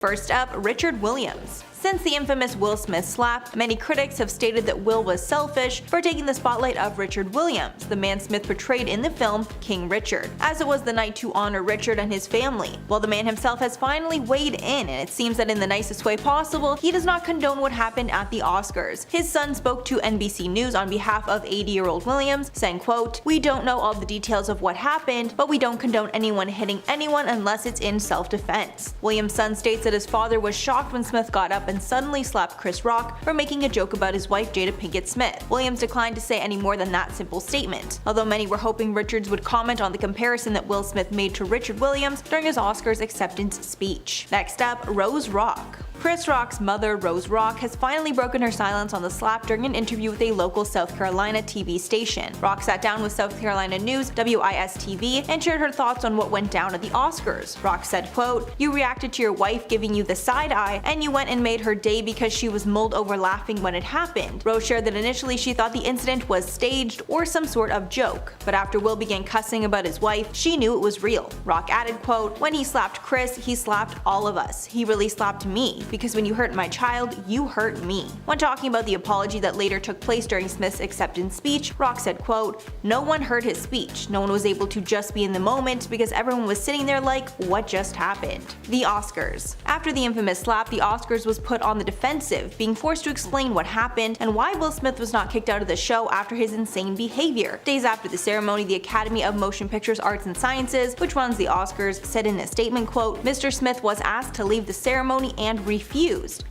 First up, Richard Williams. Since the infamous Will Smith slap, many critics have stated that Will was selfish for taking the spotlight of Richard Williams, the man Smith portrayed in the film King Richard, as it was the night to honor Richard and his family. While the man himself has finally weighed in, and it seems that in the nicest way possible, he does not condone what happened at the Oscars. His son spoke to NBC News on behalf of 80-year-old Williams, saying, quote, "We don't know all the details of what happened, but we don't condone anyone hitting anyone unless it's in self-defense." Williams' son states that his father was shocked when Smith got up and suddenly slapped Chris Rock for making a joke about his wife Jada Pinkett Smith. Williams declined to say any more than that simple statement, although many were hoping Richards would comment on the comparison that Will Smith made to Richard Williams during his Oscars acceptance speech. Next up, Rose Rock. Chris Rock's mother, Rose Rock, has finally broken her silence on the slap during an interview with a local South Carolina TV station. Rock sat down with South Carolina News, WIS-TV, and shared her thoughts on what went down at the Oscars. Rock said, quote, "You reacted to your wife giving you the side eye, and you went and made her day because she was mulled over laughing when it happened." Rose shared that initially she thought the incident was staged or some sort of joke, but after Will began cussing about his wife, she knew it was real. Rock added, quote, "When he slapped Chris, he slapped all of us. He really slapped me. Because when you hurt my child, you hurt me." When talking about the apology that later took place during Smith's acceptance speech, Rock said, quote, "No one heard his speech. No one was able to just be in the moment because everyone was sitting there like, what just happened?" The Oscars. After the infamous slap, the Oscars was put on the defensive, being forced to explain what happened and why Will Smith was not kicked out of the show after his insane behavior. Days after the ceremony, the Academy of Motion Pictures Arts and Sciences, which runs the Oscars, said in a statement, quote, "Mr. Smith was asked to leave the ceremony and refused."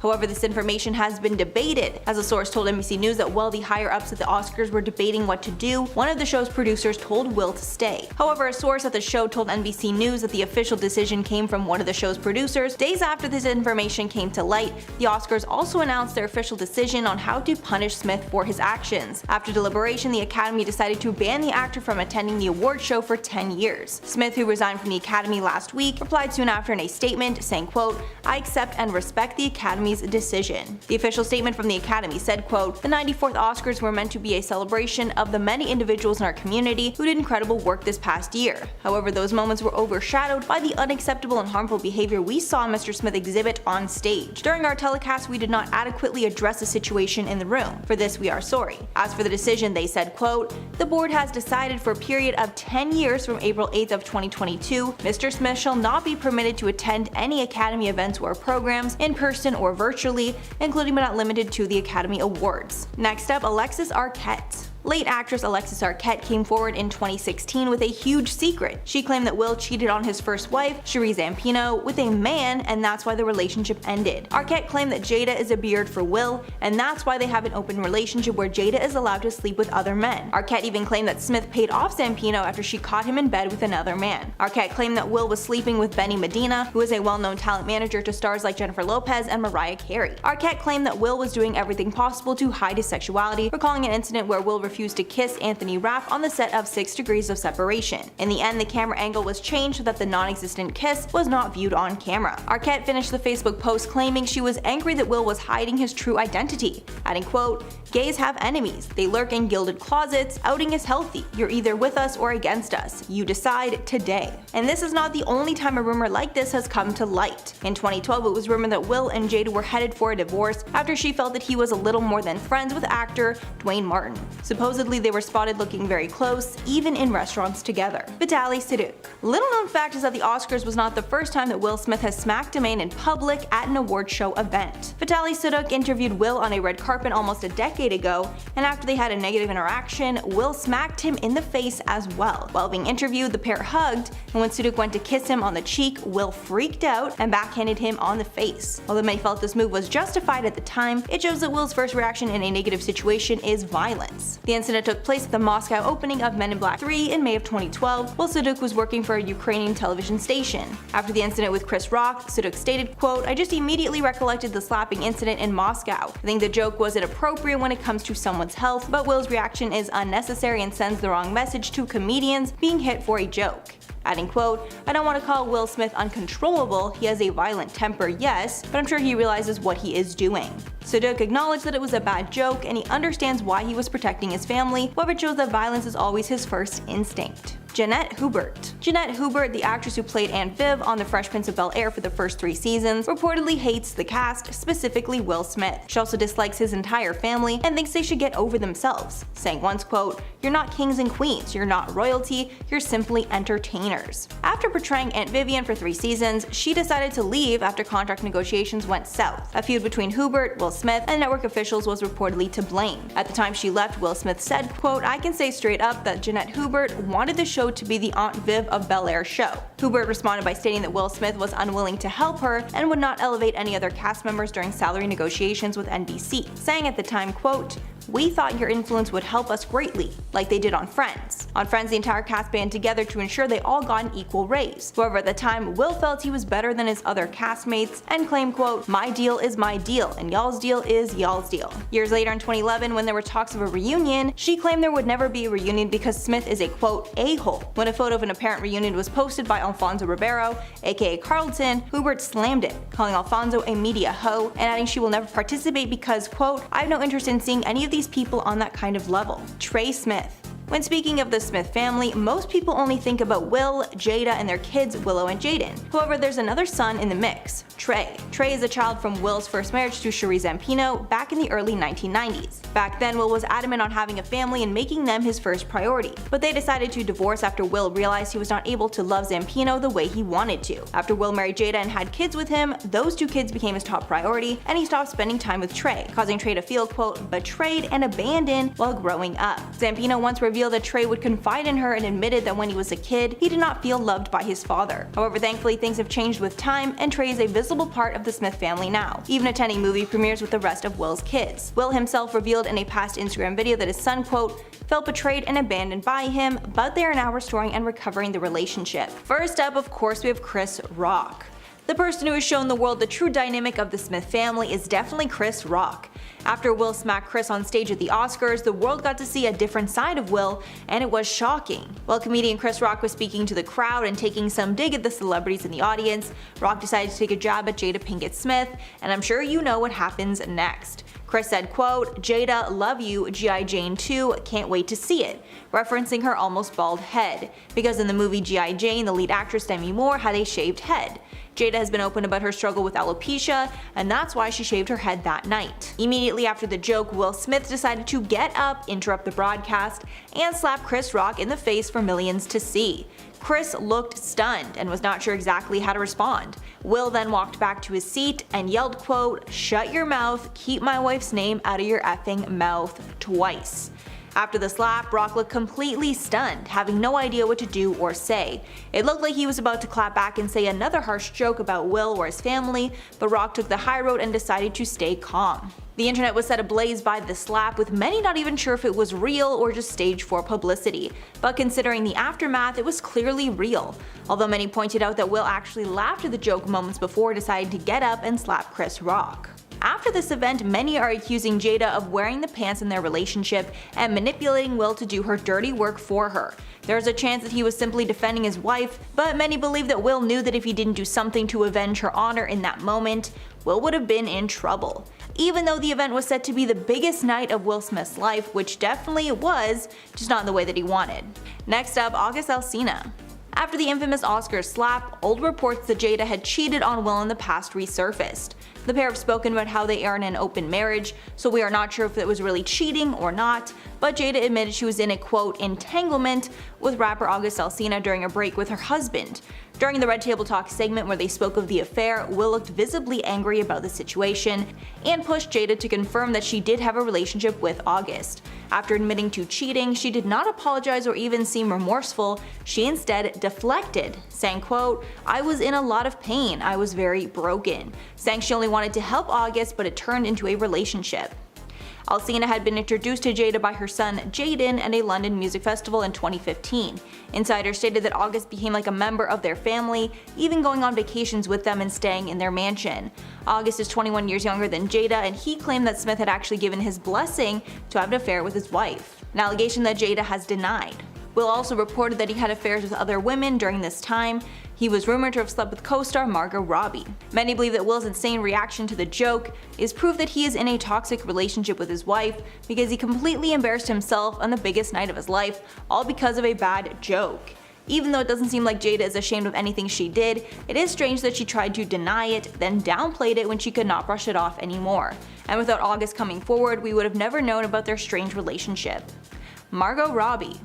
However, this information has been debated, as a source told NBC News that while the higher-ups at the Oscars were debating what to do, one of the show's producers told Will to stay. However, a source at the show told NBC News that the official decision came from one of the show's producers. Days after this information came to light, the Oscars also announced their official decision on how to punish Smith for his actions. After deliberation, the Academy decided to ban the actor from attending the award show for 10 years. Smith, who resigned from the Academy last week, replied soon after in a statement, saying, quote, "I accept and respect the Academy's decision." The official statement from the Academy said, quote, "The 94th Oscars were meant to be a celebration of the many individuals in our community who did incredible work this past year. However, those moments were overshadowed by the unacceptable and harmful behavior we saw Mr. Smith exhibit on stage. During our telecast, we did not adequately address the situation in the room. For this, we are sorry." As for the decision, they said, quote, "The board has decided for a period of 10 years from April 8th of 2022, Mr. Smith shall not be permitted to attend any Academy events or programs in person or virtually, including but not limited to the Academy Awards." Next up, Alexis Arquette. Late actress Alexis Arquette came forward in 2016 with a huge secret. She claimed that Will cheated on his first wife, Cherie Zampino, with a man, and that's why the relationship ended. Arquette claimed that Jada is a beard for Will, and that's why they have an open relationship where Jada is allowed to sleep with other men. Arquette even claimed that Smith paid off Zampino after she caught him in bed with another man. Arquette claimed that Will was sleeping with Benny Medina, who is a well-known talent manager to stars like Jennifer Lopez and Mariah Carey. Arquette claimed that Will was doing everything possible to hide his sexuality, recalling an incident where Will refused to kiss Anthony Rapp on the set of 6 Degrees of Separation. In the end, the camera angle was changed so that the non-existent kiss was not viewed on camera. Arquette finished the Facebook post claiming she was angry that Will was hiding his true identity, adding, quote, "Gays have enemies. They lurk in gilded closets. Outing is healthy. You're either with us or against us. You decide today." And this is not the only time a rumor like this has come to light. In 2012, it was rumored that Will and Jada were headed for a divorce after she felt that he was a little more than friends with actor Dwayne Martin. Supposedly, they were spotted looking very close, even in restaurants together. Vitaly Siduk. Little known fact is that the Oscars was not the first time that Will Smith has smacked a man in public at an award show event. Vitaly Siduk interviewed Will on a red carpet almost a decade ago, and after they had a negative interaction, Will smacked him in the face as well. While being interviewed, the pair hugged, and when Siduk went to kiss him on the cheek, Will freaked out and backhanded him on the face. Although many felt this move was justified at the time, it shows that Will's first reaction in a negative situation is violence. The incident took place at the Moscow opening of Men in Black 3 in May of 2012, while Siduk was working for a Ukrainian television station. After the incident with Chris Rock, Siduk stated, quote, "I just immediately recollected the slapping incident in Moscow. I think the joke was inappropriate when it comes to someone's health, but Will's reaction is unnecessary and sends the wrong message to comedians being hit for a joke." Adding, quote, "I don't want to call Will Smith uncontrollable. He has a violent temper, yes, but I'm sure he realizes what he is doing." Suduk acknowledged that it was a bad joke and he understands why he was protecting his family, however it shows that violence is always his first instinct. Jeanette Hubert. Jeanette Hubert, the actress who played Aunt Viv on The Fresh Prince of Bel-Air for the first 3 seasons, reportedly hates the cast, specifically Will Smith. She also dislikes his entire family and thinks they should get over themselves, saying once, quote, "You're not kings and queens, you're not royalty, you're simply entertainers." After portraying Aunt Vivian for 3 seasons, she decided to leave after contract negotiations went south. A feud between Hubert, Will Smith, and network officials was reportedly to blame. At the time she left, Will Smith said, quote, "I can say straight up that Jeanette Hubert wanted the show to be the Aunt Viv of Bel-Air show." Hubert responded by stating that Will Smith was unwilling to help her and would not elevate any other cast members during salary negotiations with NBC, saying at the time, quote, "We thought your influence would help us greatly, like they did on Friends. On Friends, the entire cast band together to ensure they all got an equal raise." However, at the time, Will felt he was better than his other castmates and claimed, quote, "My deal is my deal, and y'all's deal is y'all's deal." Years later in 2011, when there were talks of a reunion, she claimed there would never be a reunion because Smith is a, quote, "a-hole." When a photo of an apparent reunion was posted by Alfonso Ribeiro, aka Carlton, Hubert slammed it, calling Alfonso a media hoe and adding she will never participate because, quote, "I have no interest in seeing any of these people on that kind of level." Trey Smith. When speaking of the Smith family, most people only think about Will, Jada, and their kids Willow and Jaden. However, there's another son in the mix, Trey. Trey is a child from Will's first marriage to Cherie Zampino back in the early 1990s. Back then, Will was adamant on having a family and making them his first priority, but they decided to divorce after Will realized he was not able to love Zampino the way he wanted to. After Will married Jada and had kids with him, those 2 kids became his top priority, and he stopped spending time with Trey, causing Trey to feel, quote, "betrayed and abandoned" while growing up. Zampino once revealed that Trey would confide in her and admitted that when he was a kid, he did not feel loved by his father. However, thankfully things have changed with time, and Trey is a visible part of the Smith family now, even attending movie premieres with the rest of Will's kids. Will himself revealed in a past Instagram video that his son, quote, "felt betrayed and abandoned by him, but they are now restoring and recovering the relationship." First up, of course, we have Chris Rock. The person who has shown the world the true dynamic of the Smith family is definitely Chris Rock. After Will smacked Chris on stage at the Oscars, the world got to see a different side of Will, and it was shocking. While comedian Chris Rock was speaking to the crowd and taking some dig at the celebrities in the audience, Rock decided to take a jab at Jada Pinkett Smith, and I'm sure you know what happens next. Chris said, quote, "Jada, love you, G.I. Jane 2, can't wait to see it," referencing her almost bald head, because in the movie G.I. Jane, the lead actress Demi Moore had a shaved head. Jada has been open about her struggle with alopecia, and that's why she shaved her head that night. Immediately after the joke, Will Smith decided to get up, interrupt the broadcast, and slap Chris Rock in the face for millions to see. Chris looked stunned and was not sure exactly how to respond. Will then walked back to his seat and yelled, quote, "Shut your mouth, keep my wife's name out of your effing mouth," twice. After the slap, Rock looked completely stunned, having no idea what to do or say. It looked like he was about to clap back and say another harsh joke about Will or his family, but Rock took the high road and decided to stay calm. The internet was set ablaze by the slap, with many not even sure if it was real or just staged for publicity. But considering the aftermath, it was clearly real. Although many pointed out that Will actually laughed at the joke moments before deciding to get up and slap Chris Rock. After this event, many are accusing Jada of wearing the pants in their relationship and manipulating Will to do her dirty work for her. There's a chance that he was simply defending his wife, but many believe that Will knew that if he didn't do something to avenge her honor in that moment, Will would have been in trouble. Even though the event was said to be the biggest night of Will Smith's life, which definitely it was, just not in the way that he wanted. Next up, August Alsina. After the infamous Oscars slap, old reports that Jada had cheated on Will in the past resurfaced. The pair have spoken about how they are in an open marriage, so we are not sure if it was really cheating or not, but Jada admitted she was in a, quote, "entanglement" with rapper August Alsina during a break with her husband. During the Red Table Talk segment where they spoke of the affair, Will looked visibly angry about the situation and pushed Jada to confirm that she did have a relationship with August. After admitting to cheating, she did not apologize or even seem remorseful. She instead deflected, saying, quote, "I was in a lot of pain, I was very broken," saying she only wanted to help August, but it turned into a relationship. Alsina had been introduced to Jada by her son Jaden at a London music festival in 2015. Insiders stated that August became like a member of their family, even going on vacations with them and staying in their mansion. August is 21 years younger than Jada, and he claimed that Smith had actually given his blessing to have an affair with his wife, an allegation that Jada has denied. Will also reported that he had affairs with other women during this time. He was rumored to have slept with co-star Margot Robbie. Many believe that Will's insane reaction to the joke is proof that he is in a toxic relationship with his wife because he completely embarrassed himself on the biggest night of his life, all because of a bad joke. Even though it doesn't seem like Jada is ashamed of anything she did, it is strange that she tried to deny it, then downplayed it when she could not brush it off anymore. And without August coming forward, we would have never known about their strange relationship. Margot Robbie.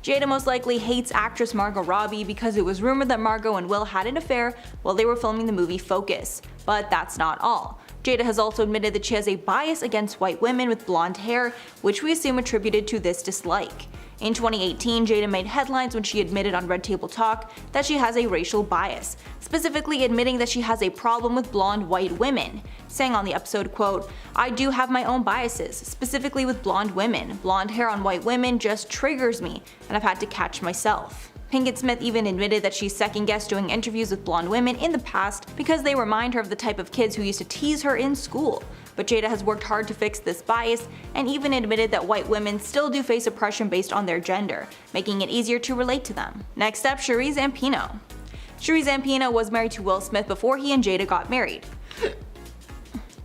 Jada most likely hates actress Margot Robbie because it was rumored that Margot and Will had an affair while they were filming the movie Focus. But that's not all. Jada has also admitted that she has a bias against white women with blonde hair, which we assume attributed to this dislike. In 2018, Jada made headlines when she admitted on Red Table Talk that she has a racial bias, specifically admitting that she has a problem with blonde white women, saying on the episode, quote, "I do have my own biases, specifically with blonde women. Blonde hair on white women just triggers me, and I've had to catch myself." Pinkett Smith even admitted that she second-guessed doing interviews with blonde women in the past because they remind her of the type of kids who used to tease her in school. But Jada has worked hard to fix this bias and even admitted that white women still do face oppression based on their gender, making it easier to relate to them. Next up, Cherie Zampino. Cherie Zampino was married to Will Smith before he and Jada got married.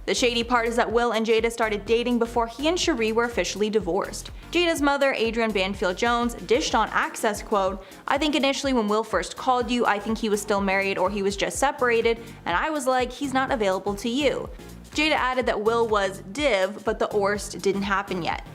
The shady part is that Will and Jada started dating before he and Cherie were officially divorced. Jada's mother, Adrienne Banfield-Jones, dished on Access, quote, "I think initially when Will first called you, I think he was still married or he was just separated, and I was like, he's not available to you." Jada added that Will was div, but the worst didn't happen yet.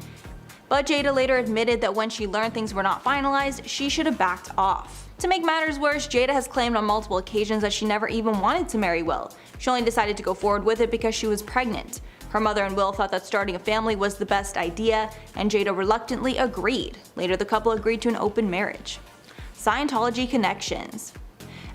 But Jada later admitted that when she learned things were not finalized, she should have backed off. To make matters worse, Jada has claimed on multiple occasions that she never even wanted to marry Will. She only decided to go forward with it because she was pregnant. Her mother and Will thought that starting a family was the best idea, and Jada reluctantly agreed. Later, the couple agreed to an open marriage. Scientology connections.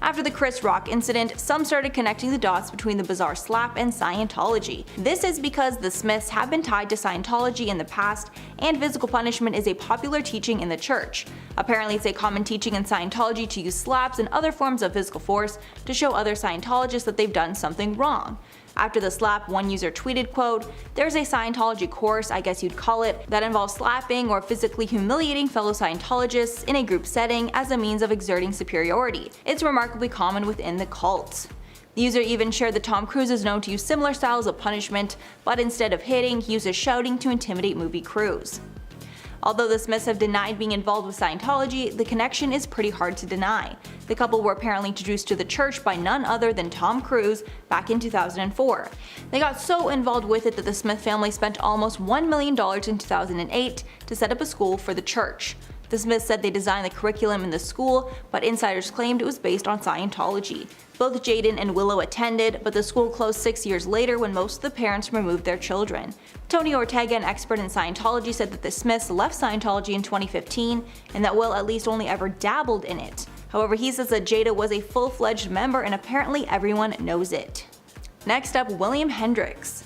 After the Chris Rock incident, some started connecting the dots between the bizarre slap and Scientology. This is because the Smiths have been tied to Scientology in the past, and physical punishment is a popular teaching in the church. Apparently, it's a common teaching in Scientology to use slaps and other forms of physical force to show other Scientologists that they've done something wrong. After the slap, one user tweeted, quote, "There's a Scientology course, I guess you'd call it, that involves slapping or physically humiliating fellow Scientologists in a group setting as a means of exerting superiority. It's remarkably common within the cult." The user even shared that Tom Cruise is known to use similar styles of punishment, but instead of hitting, he uses shouting to intimidate movie crews. Although the Smiths have denied being involved with Scientology, the connection is pretty hard to deny. The couple were apparently introduced to the church by none other than Tom Cruise back in 2004. They got so involved with it that the Smith family spent almost $1 million in 2008 to set up a school for the church. The Smiths said they designed the curriculum in the school, but insiders claimed it was based on Scientology. Both Jaden and Willow attended, but the school closed 6 years later when most of the parents removed their children. Tony Ortega, an expert in Scientology, said that the Smiths left Scientology in 2015 and that Will at least only ever dabbled in it. However, he says that Jada was a full-fledged member and apparently everyone knows it. Next up, William Hendricks.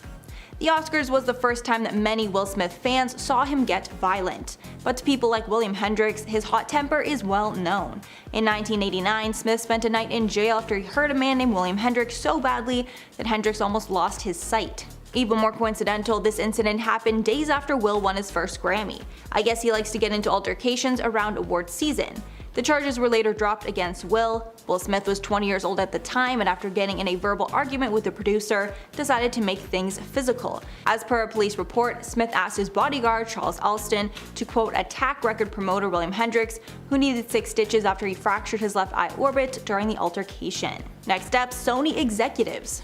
The Oscars was the first time that many Will Smith fans saw him get violent. But to people like William Hendricks, his hot temper is well known. In 1989, Smith spent a night in jail after he hurt a man named William Hendricks so badly that Hendricks almost lost his sight. Even more coincidental, this incident happened days after Will won his first Grammy. I guess he likes to get into altercations around award season. The charges were later dropped against Will. Will Smith was 20 years old at the time and after getting in a verbal argument with the producer, decided to make things physical. As per a police report, Smith asked his bodyguard, Charles Alston, to quote attack record promoter William Hendricks, who needed 6 stitches after he fractured his left eye orbit during the altercation. Next up, Sony executives.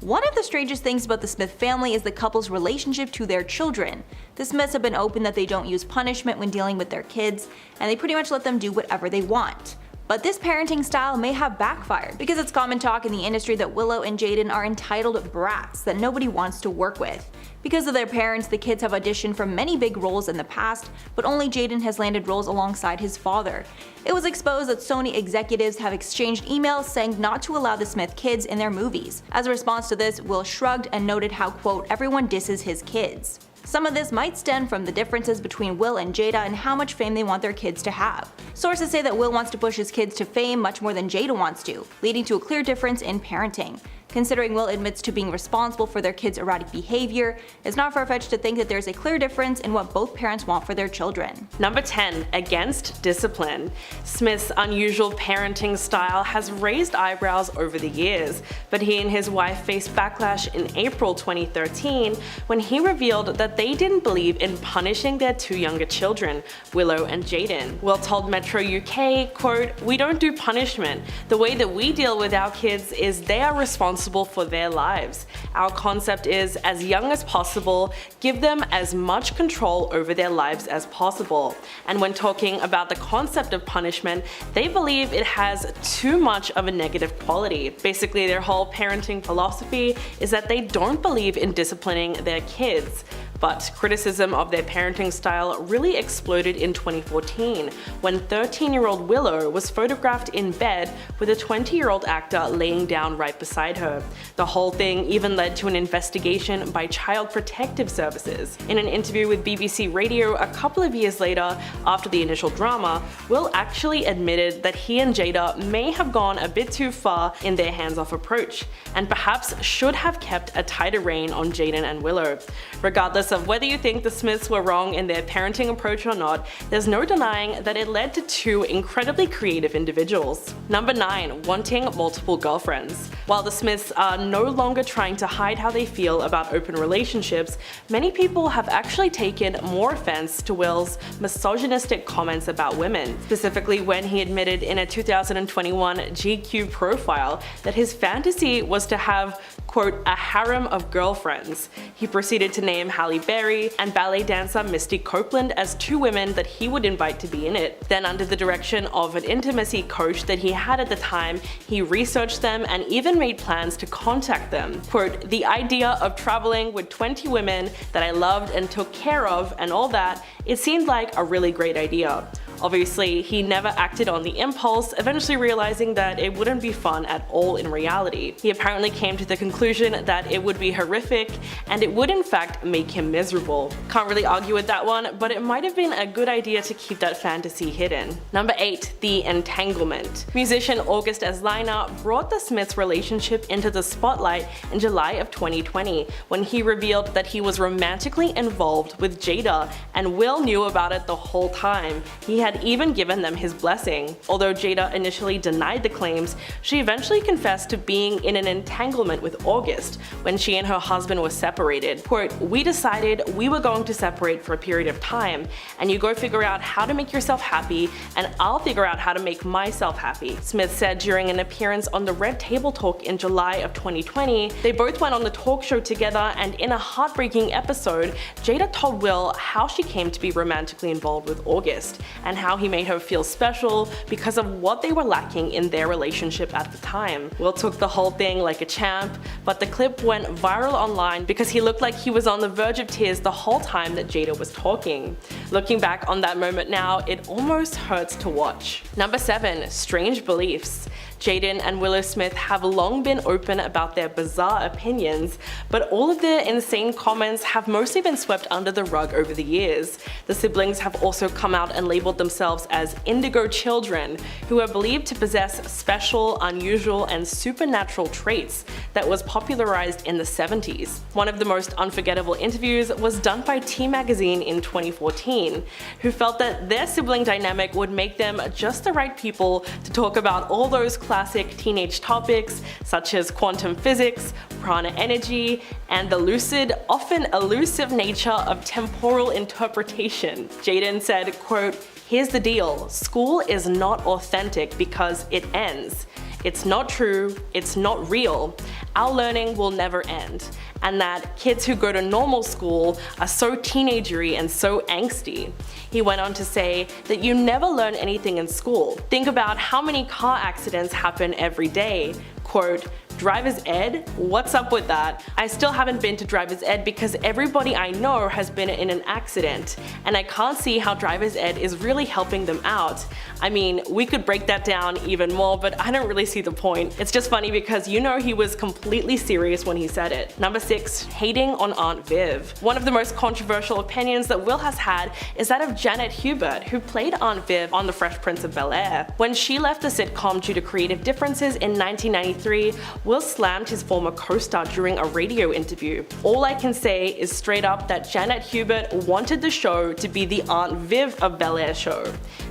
One of the strangest things about the Smith family is the couple's relationship to their children. The Smiths have been open that they don't use punishment when dealing with their kids, and they pretty much let them do whatever they want. But this parenting style may have backfired, because it's common talk in the industry that Willow and Jaden are entitled brats that nobody wants to work with. Because of their parents, the kids have auditioned for many big roles in the past, but only Jaden has landed roles alongside his father. It was exposed that Sony executives have exchanged emails saying not to allow the Smith kids in their movies. As a response to this, Will shrugged and noted how, quote, everyone disses his kids. Some of this might stem from the differences between Will and Jada and how much fame they want their kids to have. Sources say that Will wants to push his kids to fame much more than Jada wants to, leading to a clear difference in parenting. Considering Will admits to being responsible for their kids' erratic behavior, it's not far-fetched to think that there's a clear difference in what both parents want for their children. Number 10. Against discipline. Smith's unusual parenting style has raised eyebrows over the years, but he and his wife faced backlash in April 2013 when he revealed that they didn't believe in punishing their two younger children, Willow and Jaden. Will told Metro UK, quote, "We don't do punishment. The way that we deal with our kids is they are responsible for their lives. Our concept is, as young as possible, give them as much control over their lives as possible." And when talking about the concept of punishment, they believe it has too much of a negative quality. Basically, their whole parenting philosophy is that they don't believe in disciplining their kids. But criticism of their parenting style really exploded in 2014 when 13-year-old Willow was photographed in bed with a 20-year-old actor laying down right beside her. The whole thing even led to an investigation by Child Protective Services. In an interview with BBC Radio a couple of years later, after the initial drama, Will actually admitted that he and Jada may have gone a bit too far in their hands-off approach, and perhaps should have kept a tighter rein on Jaden and Willow. Regardless of whether you think the Smiths were wrong in their parenting approach or not, there's no denying that it led to two incredibly creative individuals. Number 9. Wanting multiple girlfriends. While the Smiths are no longer trying to hide how they feel about open relationships, many people have actually taken more offense to Will's misogynistic comments about women, specifically when he admitted in a 2021 GQ profile that his fantasy was to have, quote, "a harem of girlfriends." He proceeded to name Halle Berry and ballet dancer Misty Copeland as two women that he would invite to be in it. Then, under the direction of an intimacy coach that he had at the time, he researched them and even made plans to contact them. Quote, "The idea of traveling with 20 women that I loved and took care of and all that, it seemed like a really great idea." Obviously, he never acted on the impulse, eventually realizing that it wouldn't be fun at all in reality. He apparently came to the conclusion that it would be horrific, and it would in fact make him miserable. Can't really argue with that one, but it might have been a good idea to keep that fantasy hidden. Number 8. The entanglement. Musician August Alsina brought the Smiths' relationship into the spotlight in July of 2020 when he revealed that he was romantically involved with Jada, and Will knew about it the whole time. He had even given them his blessing. Although Jada initially denied the claims, she eventually confessed to being in an entanglement with August when she and her husband were separated. Quote, "We decided we were going to separate for a period of time, and you go figure out how to make yourself happy, and I'll figure out how to make myself happy," Smith said during an appearance on the Red Table Talk in July of 2020. They both went on the talk show together, and in a heartbreaking episode, Jada told Will how she came to be romantically involved with August, and how he made her feel special because of what they were lacking in their relationship at the time. Will took the whole thing like a champ, but the clip went viral online because he looked like he was on the verge of tears the whole time that Jada was talking. Looking back on that moment now, it almost hurts to watch. Number 7. Strange beliefs. Jaden and Willow Smith have long been open about their bizarre opinions, but all of their insane comments have mostly been swept under the rug over the years. The siblings have also come out and labeled themselves as indigo children, who are believed to possess special, unusual, and supernatural traits that was popularized in the 70s. One of the most unforgettable interviews was done by T Magazine in 2014, who felt that their sibling dynamic would make them just the right people to talk about all those classic teenage topics such as quantum physics, prana energy, and the lucid, often elusive nature of temporal interpretation. Jaden said, quote, "Here's the deal, school is not authentic because it ends. It's not true, it's not real. Our learning will never end. And that kids who go to normal school are so teenagery and so angsty." He went on to say that you never learn anything in school. Think about how many car accidents happen every day. Quote, "Driver's ed? What's up with that? I still haven't been to driver's ed because everybody I know has been in an accident, and I can't see how driver's ed is really helping them out. I mean, we could break that down even more, but I don't really see the point." It's just funny because you know he was completely serious when he said it. Number 6. Hating on Aunt Viv. One of the most controversial opinions that Will has had is that of Janet Hubert, who played Aunt Viv on The Fresh Prince of Bel-Air. When she left the sitcom due to creative differences in 1993, Will slammed his former co-star during a radio interview. "All I can say is straight up that Janet Hubert wanted the show to be the Aunt Viv of Bel-Air show."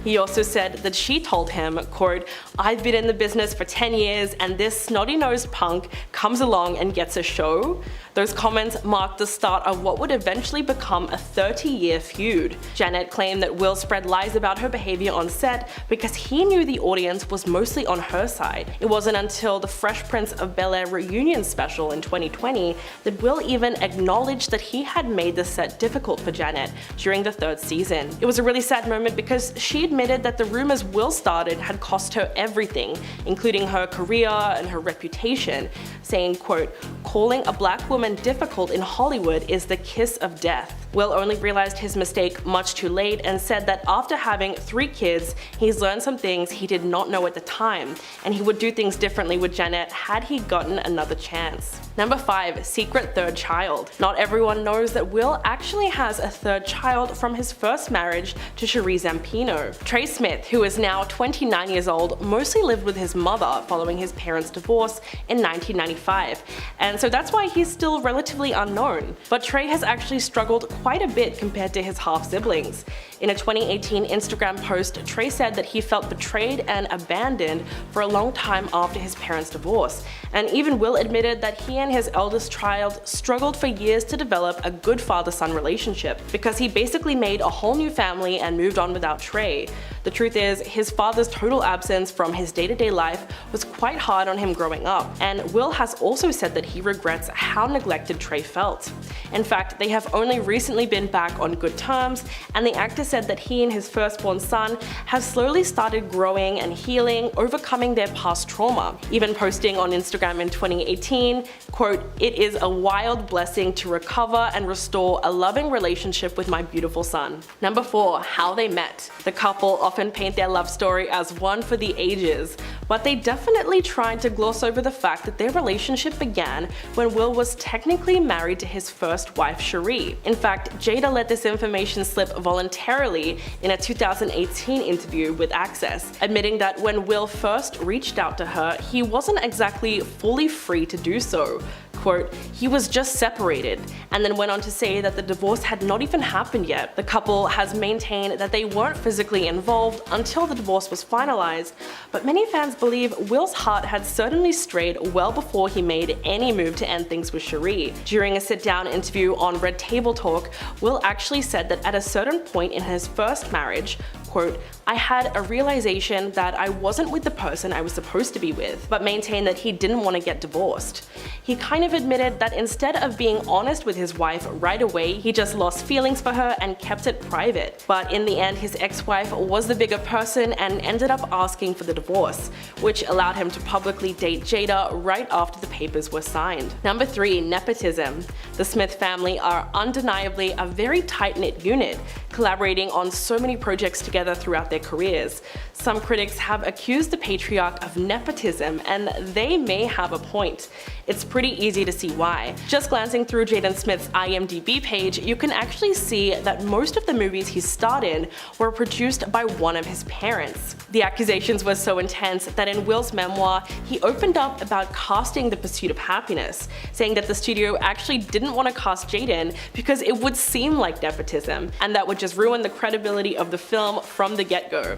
He also said that she told him, quote, "I've been in the business for 10 years and this snotty-nosed punk comes along and gets a show?" Those comments marked the start of what would eventually become a 30-year feud. Janet claimed that Will spread lies about her behavior on set because he knew the audience was mostly on her side. It wasn't until the Fresh Prince of Bel-Air reunion special in 2020 that Will even acknowledged that he had made the set difficult for Janet during the 3rd season. It was a really sad moment because she admitted that the rumors Will started had cost her everything, including her career and her reputation, saying, quote, "Calling a black woman difficult in Hollywood is the kiss of death." Will only realized his mistake much too late and said that after having 3 kids, he's learned some things he did not know at the time, and he would do things differently with Janet had he gotten another chance. Number 5. Secret third child. Not everyone knows that Will actually has a 3rd child from his first marriage to Cherie Zampino. Trey Smith, who is now 29 years old, mostly lived with his mother following his parents' divorce in 1995, and so that's why he's still relatively unknown. But Trey has actually struggled quite a bit compared to his half-siblings. In a 2018 Instagram post, Trey said that he felt betrayed and abandoned for a long time after his parents' divorce, and even Will admitted that he and his eldest child struggled for years to develop a good father-son relationship because he basically made a whole new family and moved on without Trey. The truth is, his father's total absence from his day-to-day life was quite hard on him growing up, and Will has also said that he regrets how neglected Trey felt. In fact, they have only recently been back on good terms, and the actor said that he and his firstborn son have slowly started growing and healing, overcoming their past trauma, even posting on Instagram in 2018, quote, "It is a wild blessing to recover and restore a loving relationship with my beautiful son." Number 4. How they met. The couple often paint their love story as one for the ages, but they definitely tried to gloss over the fact that their relationship began when Will was technically married to his first wife, Cherie. In fact, Jada let this information slip voluntarily in a 2018 interview with Access, admitting that when Will first reached out to her, he wasn't exactly fully free to do so. Quote, "He was just separated," and then went on to say that the divorce had not even happened yet. The couple has maintained that they weren't physically involved until the divorce was finalized, but many fans believe Will's heart had certainly strayed well before he made any move to end things with Cherie. During a sit-down interview on Red Table Talk, Will actually said that at a certain point in his first marriage, quote, "I had a realization that I wasn't with the person I was supposed to be with," but maintained that he didn't want to get divorced. He kind of admitted that instead of being honest with his wife right away, he just lost feelings for her and kept it private. But in the end, his ex-wife was the bigger person and ended up asking for the divorce, which allowed him to publicly date Jada right after the papers were signed. Number 3. Nepotism. The Smith family are undeniably a very tight-knit unit, collaborating on so many projects together throughout their careers. Some critics have accused the patriarch of nepotism, and they may have a point. It's pretty easy to see why. Just glancing through Jaden Smith's IMDb page, you can actually see that most of the movies he starred in were produced by one of his parents. The accusations were so intense that in Will's memoir, he opened up about casting The Pursuit of Happiness, saying that the studio actually didn't want to cast Jaden because it would seem like nepotism, and that would just ruin the credibility of the film from the get-go.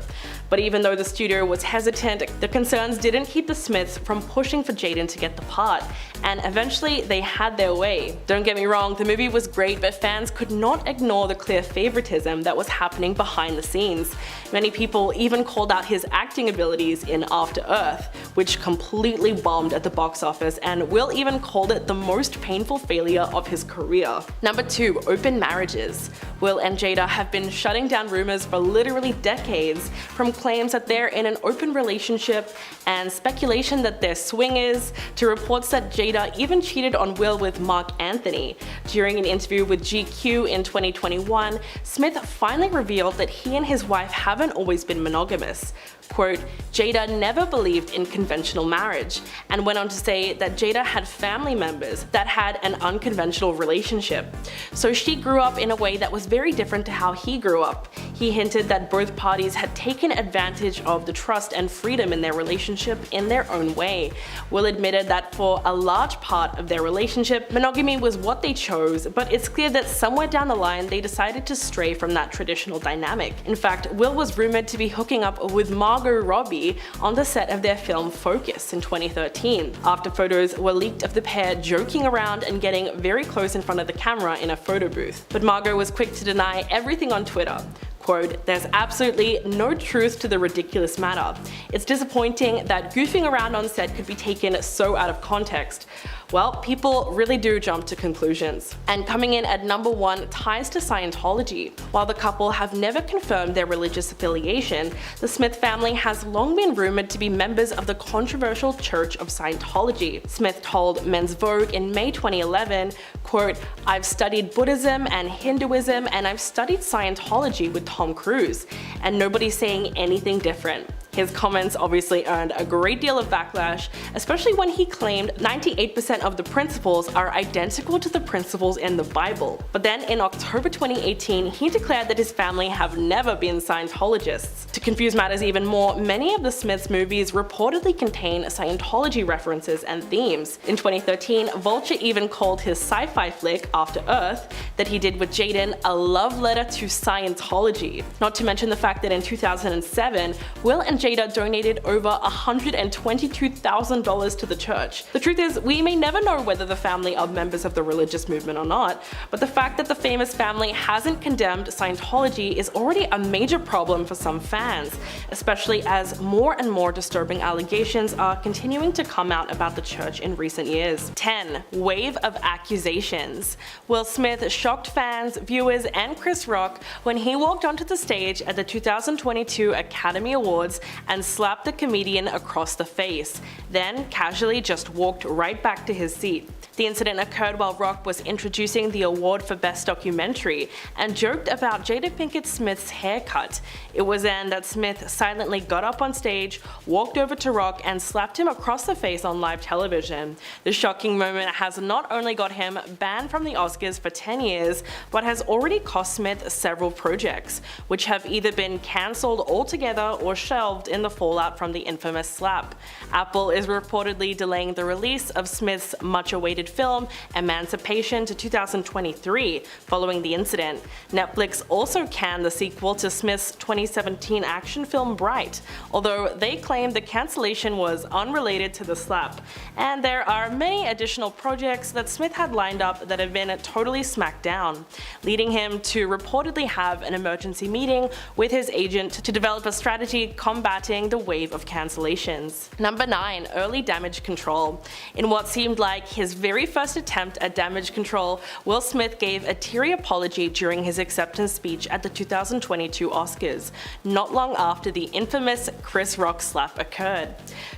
But even though the studio was hesitant, the concerns didn't keep the Smiths from pushing for Jaden to get the part, and eventually they had their way. Don't get me wrong, the movie was great, but fans could not ignore the clear favoritism that was happening behind the scenes. Many people even called out his acting abilities in After Earth, which completely bombed at the box office, and Will even called it the most painful failure of his career. Number 2. Open marriages. Will and Jada have been shutting down rumors for literally decades, from claims that they're in an open relationship and speculation that they're swingers, to reports that Jada even cheated on Will with Mark Anthony. During an interview with GQ in 2021, Smith finally revealed that he and his wife haven't always been monogamous. Quote, "Jada never believed in conventional marriage," and went on to say that Jada had family members that had an unconventional relationship. So she grew up in a way that was very different to how he grew up. He hinted that both parties had taken advantage of the trust and freedom in their relationship in their own way. Will admitted that for a large part of their relationship, monogamy was what they chose, but it's clear that somewhere down the line they decided to stray from that traditional dynamic. In fact, Will was rumored to be hooking up with Margot Robbie on the set of their film Focus in 2013, after photos were leaked of the pair joking around and getting very close in front of the camera in a photo booth. But Margot was quick to deny everything on Twitter. Quote, "There's absolutely no truth to the ridiculous matter. It's disappointing that goofing around on set could be taken so out of context." Well, people really do jump to conclusions. And coming in at number 1, ties to Scientology. While the couple have never confirmed their religious affiliation, the Smith family has long been rumored to be members of the controversial Church of Scientology. Smith told Men's Vogue in May 2011, quote, "I've studied Buddhism and Hinduism and I've studied Scientology with Tom Cruise, and nobody's saying anything different." His comments obviously earned a great deal of backlash, especially when he claimed 98% of the principles are identical to the principles in the Bible. But then in October 2018, he declared that his family have never been Scientologists. To confuse matters even more, many of the Smiths' movies reportedly contain Scientology references and themes. In 2013, Vulture even called his sci-fi flick, After Earth, that he did with Jaden, a love letter to Scientology. Not to mention the fact that in 2007, Will and Jada donated over $122,000 to the church. The truth is, we may never know whether the family are members of the religious movement or not, but the fact that the famous family hasn't condemned Scientology is already a major problem for some fans, especially as more and more disturbing allegations are continuing to come out about the church in recent years. 10. Wave of accusations. Will Smith shocked fans, viewers, and Chris Rock when he walked onto the stage at the 2022 Academy Awards and slapped the comedian across the face, then casually just walked right back to his seat. The incident occurred while Rock was introducing the award for Best Documentary and joked about Jada Pinkett Smith's haircut. It was then that Smith silently got up on stage, walked over to Rock, and slapped him across the face on live television. The shocking moment has not only got him banned from the Oscars for 10 years, but has already cost Smith several projects, which have either been cancelled altogether or shelved in the fallout from the infamous slap. Apple is reportedly delaying the release of Smith's much-awaited film Emancipation to 2023 following the incident. Netflix also canned the sequel to Smith's 2017 action film Bright, although they claim the cancellation was unrelated to the slap. And there are many additional projects that Smith had lined up that have been totally smacked down, leading him to reportedly have an emergency meeting with his agent to develop a strategy combating the wave of cancellations. Number 9. Early damage control. In what seemed like his very first attempt at damage control, Will Smith gave a teary apology during his acceptance speech at the 2022 Oscars, not long after the infamous Chris Rock slap occurred.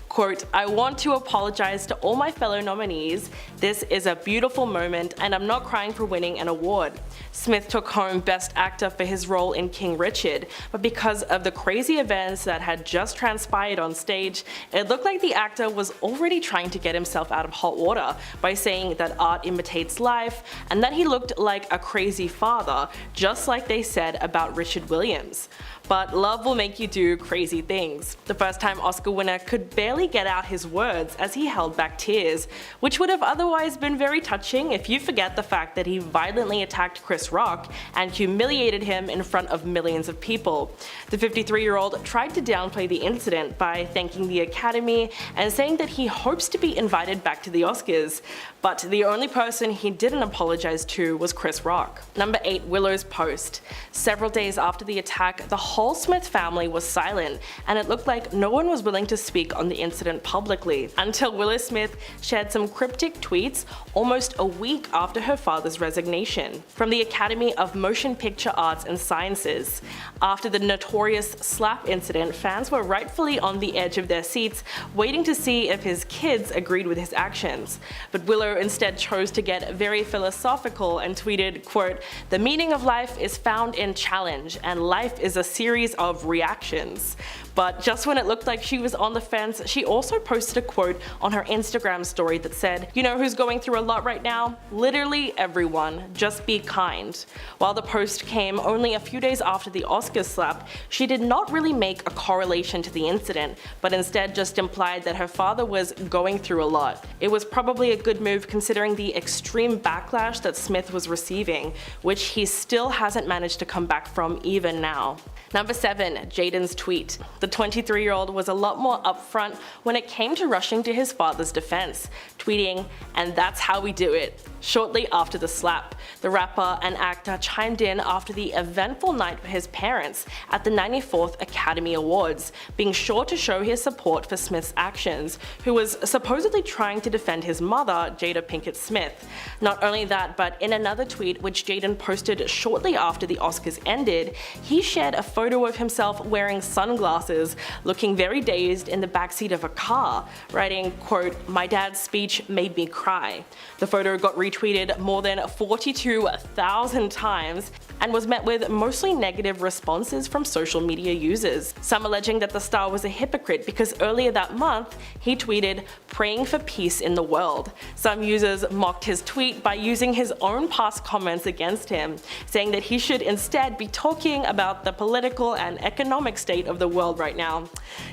Quote, "I want to apologize to all my fellow nominees. This is a beautiful moment and I'm not crying for winning an award." Smith took home Best Actor for his role in King Richard, but because of the crazy events that had just transpired on stage, it looked like the actor was already trying to get himself out of hot water by saying that art imitates life and that he looked like a crazy father, just like they said about Richard Williams. But love will make you do crazy things. The first-time Oscar winner could barely get out his words as he held back tears, which would have otherwise been very touching if you forget the fact that he violently attacked Chris Rock and humiliated him in front of millions of people. The 53-year-old tried to downplay the incident by thanking the Academy and saying that he hopes to be invited back to the Oscars, but the only person he didn't apologize to was Chris Rock. Number 8. Willow's post. Several days after the attack, the whole Smith family was silent, and it looked like no one was willing to speak on the incident publicly, until Willow Smith shared some cryptic tweets almost a week after her father's resignation from the Academy of Motion Picture Arts and Sciences. After the notorious slap incident, fans were rightfully on the edge of their seats, waiting to see if his kids agreed with his actions. But Willow instead chose to get very philosophical and tweeted, quote, "The meaning of life is found in challenge, and life is a series of reactions. But just when it looked like she was on the fence, she also posted a quote on her Instagram story that said, "You know who's going through a lot right now? Literally everyone. Just be kind." While the post came only a few days after the Oscars slap, she did not really make a correlation to the incident, but instead just implied that her father was going through a lot. It was probably a good move considering the extreme backlash that Smith was receiving, which he still hasn't managed to come back from even now. Number 7. Jaden's tweet. The 23-year-old was a lot more upfront when it came to rushing to his father's defense, tweeting, "And that's how we do it." Shortly after the slap, the rapper and actor chimed in after the eventful night for his parents at the 94th Academy Awards, being sure to show his support for Smith's actions, who was supposedly trying to defend his mother, Jada Pinkett Smith. Not only that, but in another tweet which Jaden posted shortly after the Oscars ended, he shared a photo of himself wearing sunglasses, looking very dazed in the backseat of a car, writing, quote, "My dad's speech made me cry." The photo got retweeted more than 42,000 times and was met with mostly negative responses from social media users, some alleging that the star was a hypocrite because earlier that month he tweeted, "Praying for peace in the world." Some users mocked his tweet by using his own past comments against him, saying that he should instead be talking about the political and economic state of the world right now.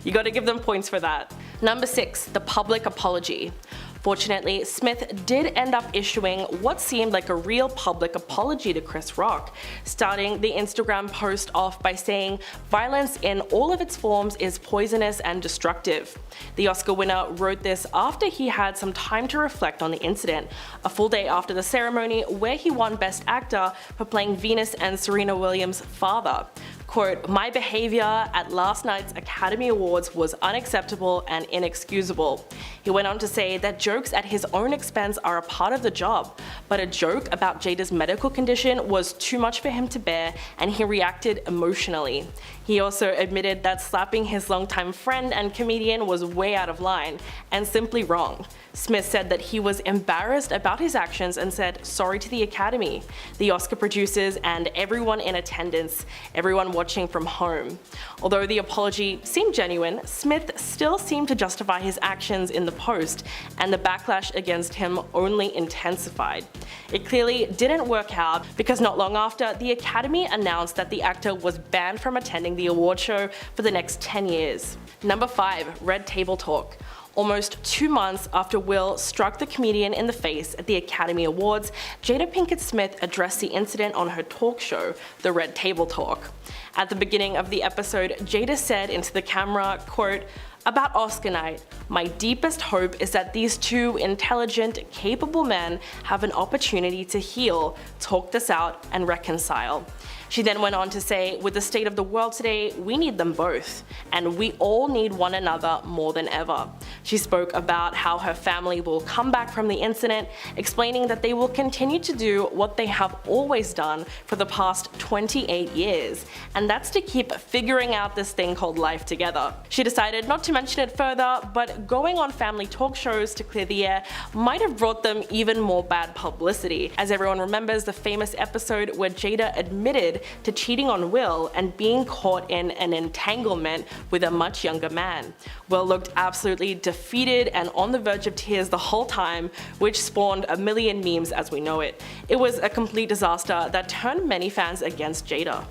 You gotta give them points for that. Number 6. The public apology. Fortunately, Smith did end up issuing what seemed like a real public apology to Chris Rock, starting the Instagram post off by saying, "Violence in all of its forms is poisonous and destructive." The Oscar winner wrote this after he had some time to reflect on the incident, a full day after the ceremony where he won Best Actor for playing Venus and Serena Williams' father. Quote, "My behavior at last night's Academy Awards was unacceptable and inexcusable." He went on to say that jokes at his own expense are a part of the job, but a joke about Jada's medical condition was too much for him to bear and he reacted emotionally. He also admitted that slapping his longtime friend and comedian was way out of line and simply wrong. Smith said that he was embarrassed about his actions and said sorry to the Academy, the Oscar producers, and everyone in attendance, everyone watching from home. Although the apology seemed genuine, Smith still seemed to justify his actions in the post, and the backlash against him only intensified. It clearly didn't work out because not long after, the Academy announced that the actor was banned from attending the award show for the next 10 years. Number 5. Red Table Talk. Almost 2 months after Will struck the comedian in the face at the Academy Awards, Jada Pinkett Smith addressed the incident on her talk show, The Red Table Talk. At the beginning of the episode, Jada said into the camera, quote, "About Oscar night, my deepest hope is that these two intelligent, capable men have an opportunity to heal, talk this out, and reconcile." She then went on to say, "With the state of the world today, we need them both, and we all need one another more than ever." She spoke about how her family will come back from the incident, explaining that they will continue to do what they have always done for the past 28 years, and that's to keep figuring out this thing called life together. She decided not to mention it further, but going on family talk shows to clear the air might have brought them even more bad publicity, as everyone remembers the famous episode where Jada admitted to cheating on Will and being caught in an entanglement with a much younger man. Will looked absolutely defeated and on the verge of tears the whole time, which spawned a million memes as we know it. It was a complete disaster that turned many fans against Jada.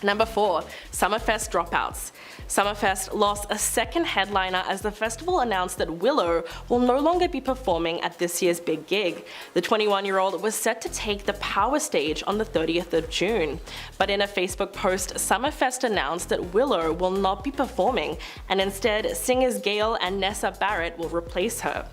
Number 4. Summerfest dropouts. Summerfest lost a second headliner as the festival announced that Willow will no longer be performing at this year's big gig. The 21-year-old was set to take the Power stage on the 30th of June. But in a Facebook post, Summerfest announced that Willow will not be performing, and instead singers Gail and Nessa Barrett will replace her.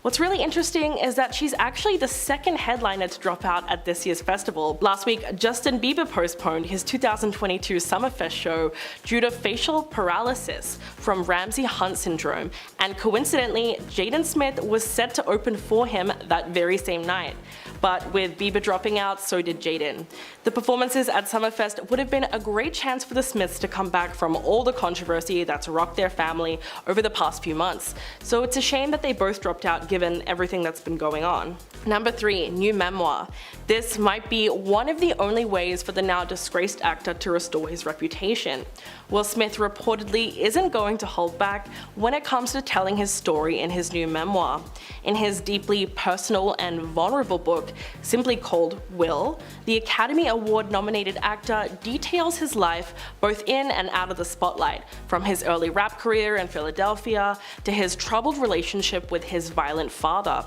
What's really interesting is that she's actually the second headliner to drop out at this year's festival. Last week, Justin Bieber postponed his 2022 Summerfest show due to facial paralysis from Ramsay Hunt syndrome, and coincidentally, Jaden Smith was set to open for him that very same night. but with Bieber dropping out, so did Jaden. The performances at Summerfest would have been a great chance for the Smiths to come back from all the controversy that's rocked their family over the past few months, so it's a shame that they both dropped out given everything that's been going on. Number 3. New memoir. This might be one of the only ways for the now disgraced actor to restore his reputation. Will Smith reportedly isn't going to hold back when it comes to telling his story in his new memoir. In his deeply personal and vulnerable book, simply called Will, the Academy Award nominated actor details his life both in and out of the spotlight, from his early rap career in Philadelphia to his troubled relationship with his violent father.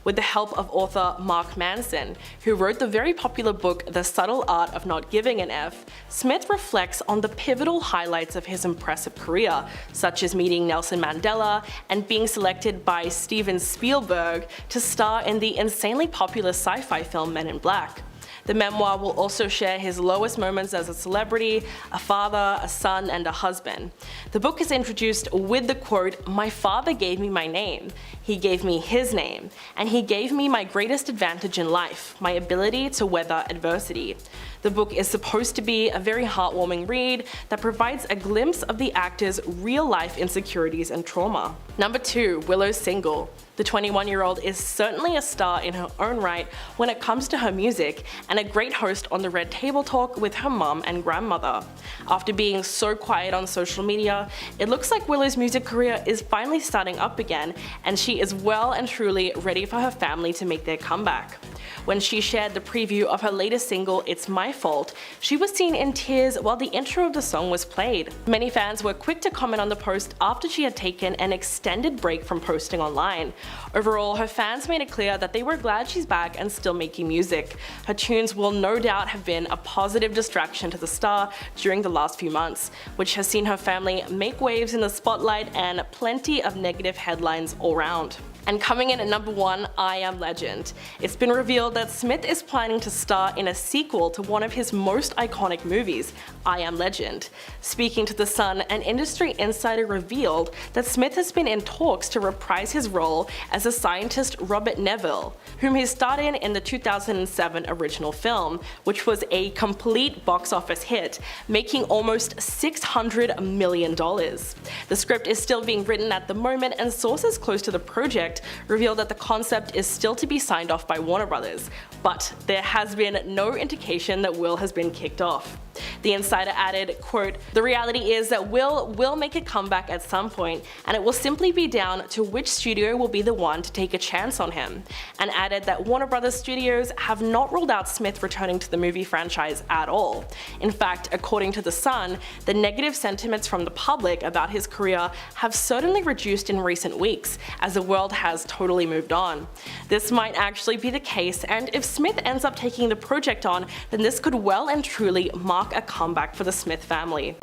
With the help of author Mark Manson, who wrote the very popular book The Subtle Art of Not Giving an F, Smith reflects on the pivotal highlights of his impressive career, such as meeting Nelson Mandela and being selected by Steven Spielberg to star in the insanely popular sci-fi film Men in Black. The memoir will also share his lowest moments as a celebrity, a father, a son, and a husband. The book is introduced with the quote, "My father gave me my name, he gave me his name, and he gave me my greatest advantage in life, my ability to weather adversity." The book is supposed to be a very heartwarming read that provides a glimpse of the actor's real-life insecurities and trauma. Number 2. Willow's single. The 21-year-old is certainly a star in her own right when it comes to her music, and a great host on the Red Table Talk with her mom and grandmother. After being so quiet on social media, it looks like Willow's music career is finally starting up again, and she is well and truly ready for her family to make their comeback. When she shared the preview of her latest single, It's My Fault, she was seen in tears while the intro of the song was played. Many fans were quick to comment on the post after she had taken an extended break from posting online. Overall, her fans made it clear that they were glad she's back and still making music. Her tunes will no doubt have been a positive distraction to the star during the last few months, which has seen her family make waves in the spotlight and plenty of negative headlines all round. And coming in at number 1, I Am Legend. It's been revealed that Smith is planning to star in a sequel to one of his most iconic movies, I Am Legend. Speaking to The Sun, an industry insider revealed that Smith has been in talks to reprise his role as the scientist Robert Neville, whom he starred in the 2007 original film, which was a complete box office hit, making almost $600 million. The script is still being written at the moment, and sources close to the project reveal that the concept is still to be signed off by Warner Brothers, but there has been no indication that Will has been kicked off. The insider added, quote, "The reality is that will make a comeback at some point, and it will simply be down to which studio will be the one to take a chance on him," and added that Warner Brothers Studios have not ruled out Smith returning to the movie franchise at all. In fact, according to The Sun, the negative sentiments from the public about his career have certainly reduced in recent weeks, as the world has totally moved on. This might actually be the case, and if Smith ends up taking the project on, then this could well and truly mark a comeback for the Smith family.